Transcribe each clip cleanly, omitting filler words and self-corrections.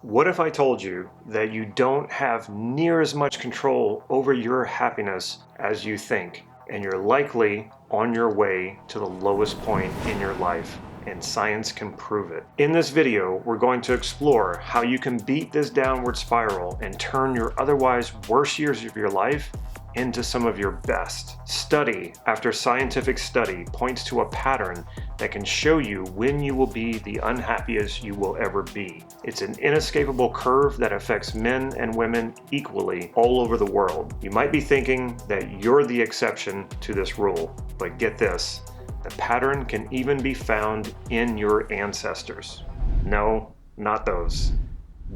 What if I told you that you don't have near as much control over your happiness as you think, and you're likely on your way to the lowest point in your life, and science can prove it? In this video, we're going to explore how you can beat this downward spiral and turn your otherwise worst years of your life into some of your best. Study after scientific study points to a pattern that can show you when you will be the unhappiest you will ever be. It's an inescapable curve that affects men and women equally all over the world. You might be thinking that you're the exception to this rule, but get this, the pattern can even be found in your ancestors. No, not those.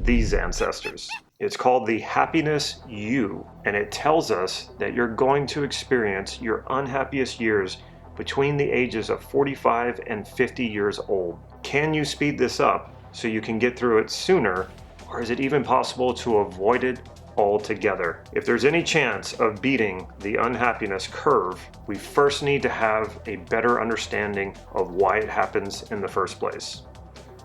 These ancestors. It's called the happiness U, and it tells us that you're going to experience your unhappiest years between the ages of 45 and 50 years old. Can you speed this up so you can get through it sooner, or is it even possible to avoid it altogether? If there's any chance of beating the unhappiness curve, we first need to have a better understanding of why it happens in the first place.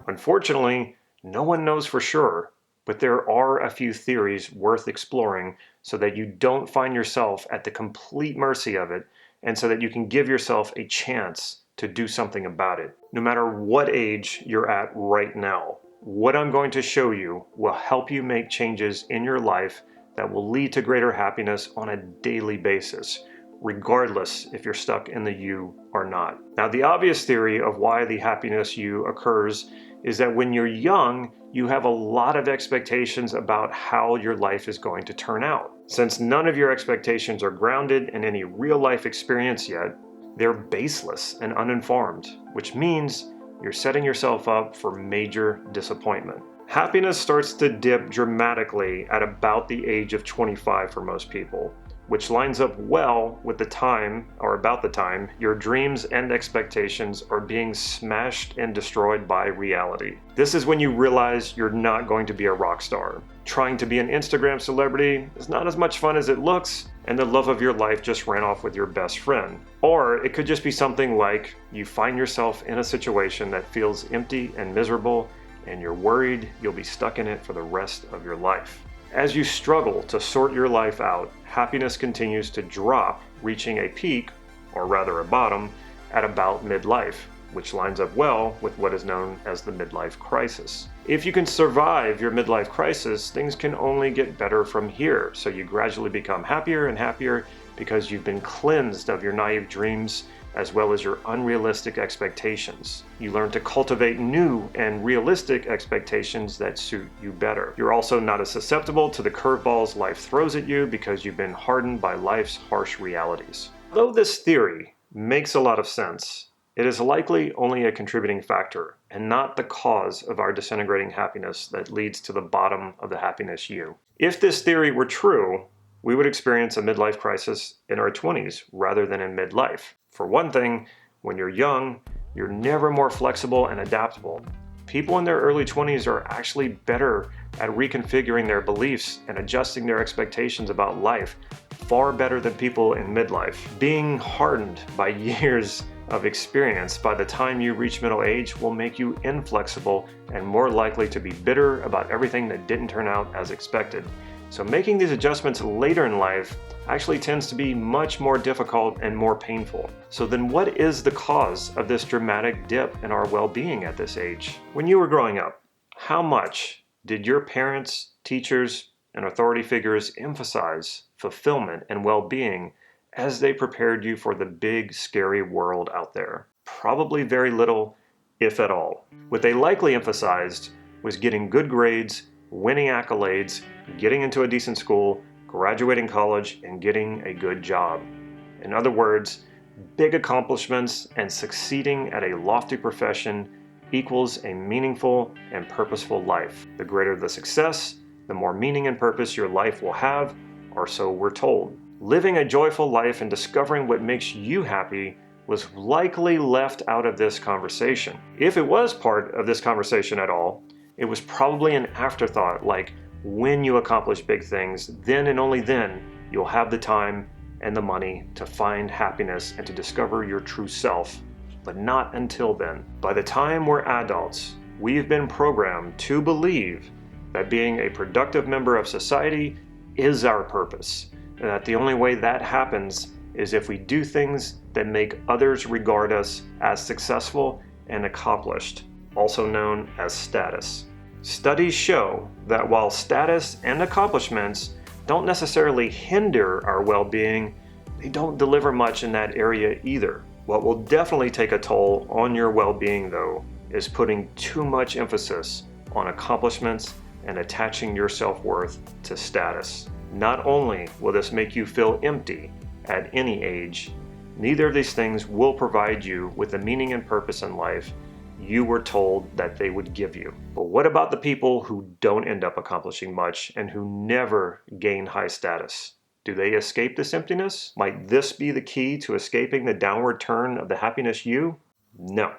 Unfortunately, no one knows for sure, but there are a few theories worth exploring so that you don't find yourself at the complete mercy of it, and so that you can give yourself a chance to do something about it. No matter what age you're at right now, what I'm going to show you will help you make changes in your life that will lead to greater happiness on a daily basis, regardless if you're stuck in the U or not. Now, the obvious theory of why the happiness U occurs is that when you're young, you have a lot of expectations about how your life is going to turn out. Since none of your expectations are grounded in any real life experience yet, they're baseless and uninformed, which means you're setting yourself up for major disappointment. Happiness starts to dip dramatically at about the age of 25 for most people, which lines up well with the time, or about the time, your dreams and expectations are being smashed and destroyed by reality. This is when you realize you're not going to be a rock star. Trying to be an Instagram celebrity is not as much fun as it looks, and the love of your life just ran off with your best friend. Or it could just be something like you find yourself in a situation that feels empty and miserable, and you're worried you'll be stuck in it for the rest of your life. As you struggle to sort your life out, happiness continues to drop, reaching a peak, or rather a bottom, at about midlife, which lines up well with what is known as the midlife crisis. If you can survive your midlife crisis, things can only get better from here, so you gradually become happier and happier because you've been cleansed of your naive dreams as well as your unrealistic expectations. You learn to cultivate new and realistic expectations that suit you better. You're also not as susceptible to the curveballs life throws at you because you've been hardened by life's harsh realities. Though this theory makes a lot of sense, it is likely only a contributing factor and not the cause of our disintegrating happiness that leads to the bottom of the happiness U. If this theory were true, we would experience a midlife crisis in our 20s rather than in midlife. For one thing, when you're young, you're never more flexible and adaptable. People in their early 20s are actually better at reconfiguring their beliefs and adjusting their expectations about life, far better than people in midlife. Being hardened by years of experience by the time you reach middle age will make you inflexible and more likely to be bitter about everything that didn't turn out as expected. So making these adjustments later in life actually tends to be much more difficult and more painful. So then what is the cause of this dramatic dip in our well-being at this age? When you were growing up, how much did your parents, teachers, and authority figures emphasize fulfillment and well-being as they prepared you for the big, scary world out there? Probably very little, if at all. What they likely emphasized was getting good grades, winning accolades, getting into a decent school, graduating college, and getting a good job. In other words, big accomplishments and succeeding at a lofty profession equals a meaningful and purposeful life. The greater the success, the more meaning and purpose your life will have, or so we're told. Living a joyful life and discovering what makes you happy was likely left out of this conversation. If it was part of this conversation at all, it was probably an afterthought, like when you accomplish big things, then and only then you'll have the time and the money to find happiness and to discover your true self, but not until then. By the time we're adults, we've been programmed to believe that being a productive member of society is our purpose, and that the only way that happens is if we do things that make others regard us as successful and accomplished, also known as status. Studies show that while status and accomplishments don't necessarily hinder our well-being, they don't deliver much in that area either. What will definitely take a toll on your well-being, though, is putting too much emphasis on accomplishments and attaching your self-worth to status. Not only will this make you feel empty at any age, neither of these things will provide you with the meaning and purpose in life you were told that they would give you. But what about the people who don't end up accomplishing much and who never gain high status? Do they escape this emptiness? Might this be the key to escaping the downward turn of the happiness you? No,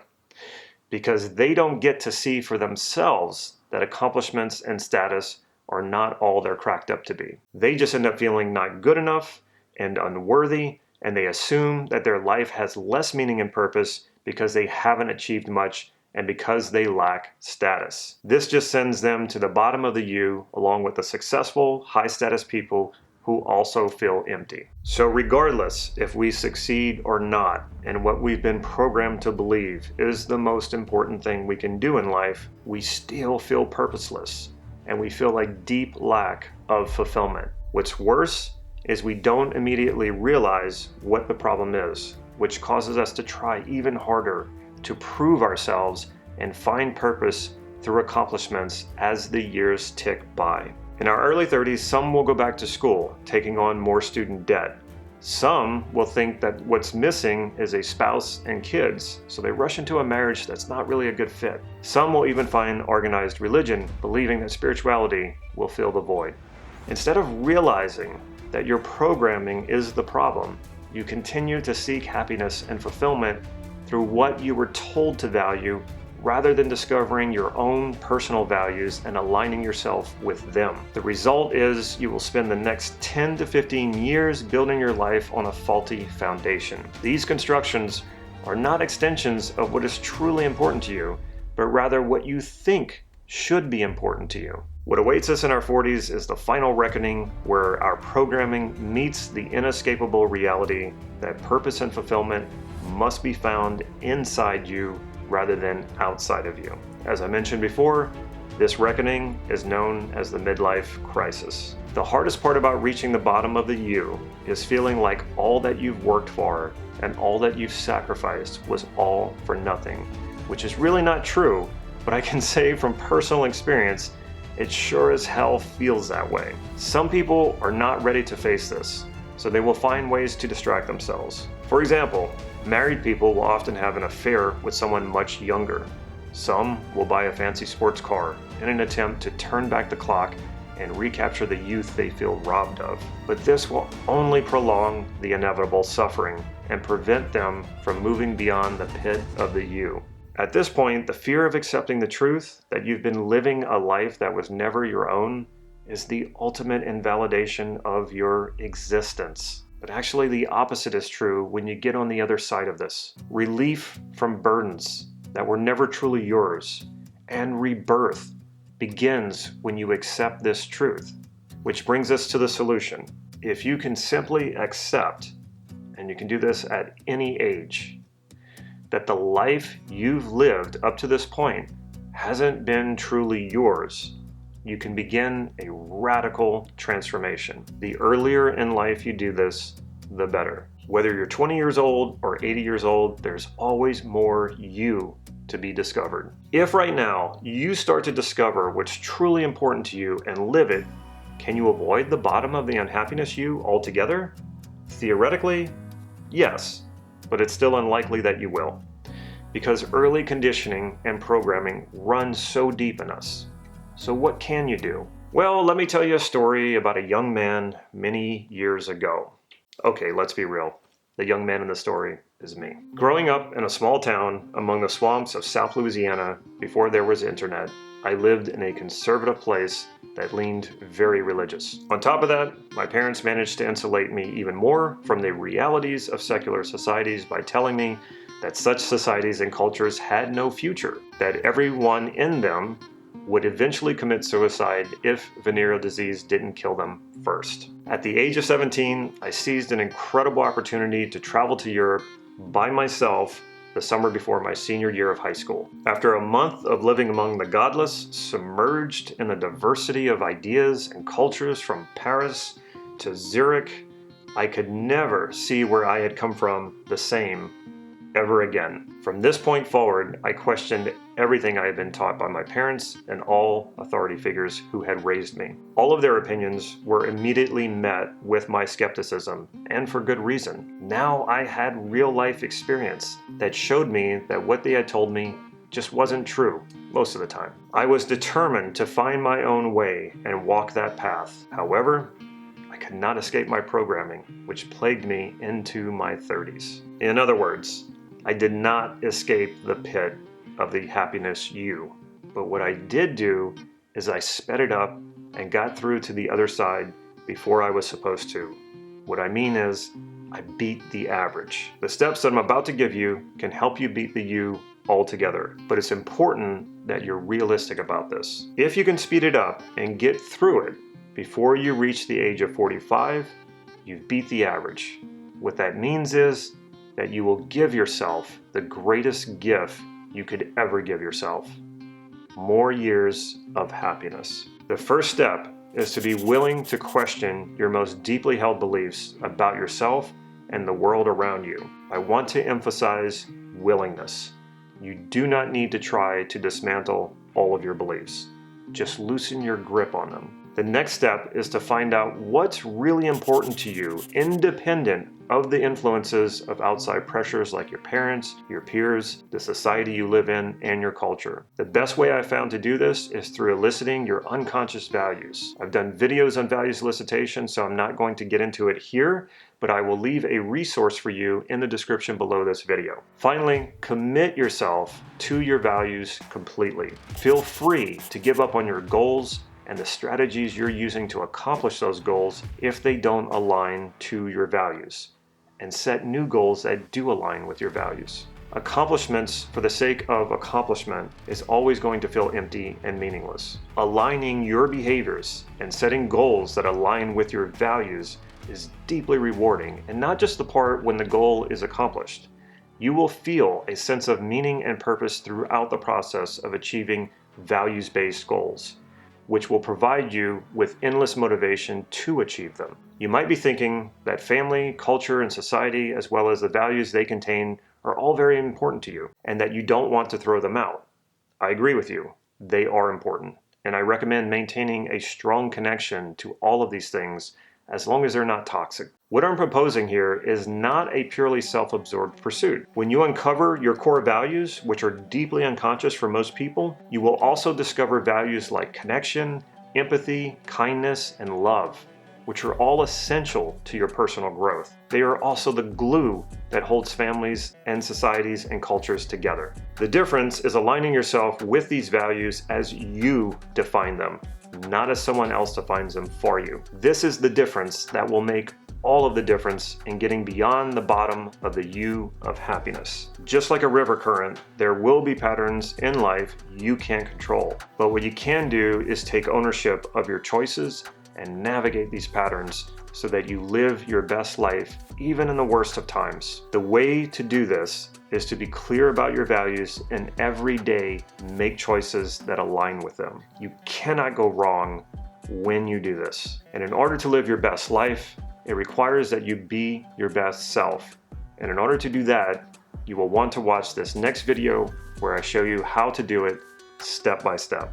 because they don't get to see for themselves that accomplishments and status are not all they're cracked up to be. They just end up feeling not good enough and unworthy, and they assume that their life has less meaning and purpose because they haven't achieved much and because they lack status. This just sends them to the bottom of the U, along with the successful, high-status people who also feel empty. So regardless if we succeed or not, and what we've been programmed to believe is the most important thing we can do in life, we still feel purposeless, and we feel like deep lack of fulfillment. What's worse is we don't immediately realize what the problem is, which causes us to try even harder to prove ourselves and find purpose through accomplishments as the years tick by. In our early 30s, some will go back to school, taking on more student debt. Some will think that what's missing is a spouse and kids, so they rush into a marriage that's not really a good fit. Some will even find organized religion, believing that spirituality will fill the void. Instead of realizing that your programming is the problem, you continue to seek happiness and fulfillment through what you were told to value rather than discovering your own personal values and aligning yourself with them. The result is you will spend the next 10 to 15 years building your life on a faulty foundation. These constructions are not extensions of what is truly important to you, but rather what you think should be important to you. What awaits us in our 40s is the final reckoning where our programming meets the inescapable reality that purpose and fulfillment must be found inside you rather than outside of you. As I mentioned before, this reckoning is known as the midlife crisis. The hardest part about reaching the bottom of the U is feeling like all that you've worked for and all that you've sacrificed was all for nothing, which is really not true, but I can say from personal experience, it sure as hell feels that way. Some people are not ready to face this, so they will find ways to distract themselves. For example, married people will often have an affair with someone much younger. Some will buy a fancy sports car in an attempt to turn back the clock and recapture the youth they feel robbed of. But this will only prolong the inevitable suffering and prevent them from moving beyond the pit of the U. At this point, the fear of accepting the truth that you've been living a life that was never your own is the ultimate invalidation of your existence. But actually, the opposite is true when you get on the other side of this. Relief from burdens that were never truly yours and rebirth begins when you accept this truth, which brings us to the solution. If you can simply accept, and you can do this at any age, that the life you've lived up to this point hasn't been truly yours, you can begin a radical transformation. The earlier in life you do this, the better. Whether you're 20 years old or 80 years old, there's always more you to be discovered. If right now you start to discover what's truly important to you and live it, can you avoid the bottom of the unhappiness you altogether? Theoretically, yes, but it's still unlikely that you will, because early conditioning and programming run so deep in us. So what can you do? Well, let me tell you a story about a young man many years ago. Okay, let's be real. The young man in the story is me. Growing up in a small town among the swamps of South Louisiana before there was internet, I lived in a conservative place that leaned very religious. On top of that, my parents managed to insulate me even more from the realities of secular societies by telling me that such societies and cultures had no future, that everyone in them would eventually commit suicide if venereal disease didn't kill them first. At the age of 17, I seized an incredible opportunity to travel to Europe by myself the summer before my senior year of high school. After a month of living among the godless, submerged in the diversity of ideas and cultures from Paris to Zurich, I could never see where I had come from the same ever again. From this point forward, I questioned everything I had been taught by my parents and all authority figures who had raised me. All of their opinions were immediately met with my skepticism, and for good reason. Now I had real life experience that showed me that what they had told me just wasn't true most of the time. I was determined to find my own way and walk that path. However, I could not escape my programming, which plagued me into my 30s. In other words, I did not escape the pit of the happiness U. But what I did do is I sped it up and got through to the other side before I was supposed to. What I mean is, I beat the average. The steps that I'm about to give you can help you beat the U altogether, but it's important that you're realistic about this. If you can speed it up and get through it before you reach the age of 45, you've beat the average. What that means is that you will give yourself the greatest gift you could ever give yourself: more years of happiness. The first step is to be willing to question your most deeply held beliefs about yourself and the world around you. I want to emphasize willingness. You do not need to try to dismantle all of your beliefs. Just loosen your grip on them. The next step is to find out what's really important to you, independent of the influences of outside pressures like your parents, your peers, the society you live in, and your culture. The best way I've found to do this is through eliciting your unconscious values. I've done videos on values elicitation, so I'm not going to get into it here, but I will leave a resource for you in the description below this video. Finally, commit yourself to your values completely. Feel free to give up on your goals and the strategies you're using to accomplish those goals if they don't align to your values, and set new goals that do align with your values. Accomplishments for the sake of accomplishment is always going to feel empty and meaningless. Aligning your behaviors and setting goals that align with your values is deeply rewarding, and not just the part when the goal is accomplished. You will feel a sense of meaning and purpose throughout the process of achieving values-based goals, which will provide you with endless motivation to achieve them. You might be thinking that family, culture, and society, as well as the values they contain, are all very important to you, and that you don't want to throw them out. I agree with you. They are important, and I recommend maintaining a strong connection to all of these things as long as they're not toxic. What I'm proposing here is not a purely self-absorbed pursuit. When you uncover your core values, which are deeply unconscious for most people, you will also discover values like connection, empathy, kindness, and love, which are all essential to your personal growth. They are also the glue that holds families and societies and cultures together. The difference is aligning yourself with these values as you define them, not as someone else defines them for you. This is the difference that will make all of the difference in getting beyond the bottom of the U of happiness. Just like a river current, there will be patterns in life you can't control. But what you can do is take ownership of your choices and navigate these patterns so that you live your best life even in the worst of times. The way to do this is to be clear about your values and every day make choices that align with them. You cannot go wrong when you do this. And in order to live your best life, it requires that you be your best self. And in order to do that, you will want to watch this next video where I show you how to do it step by step.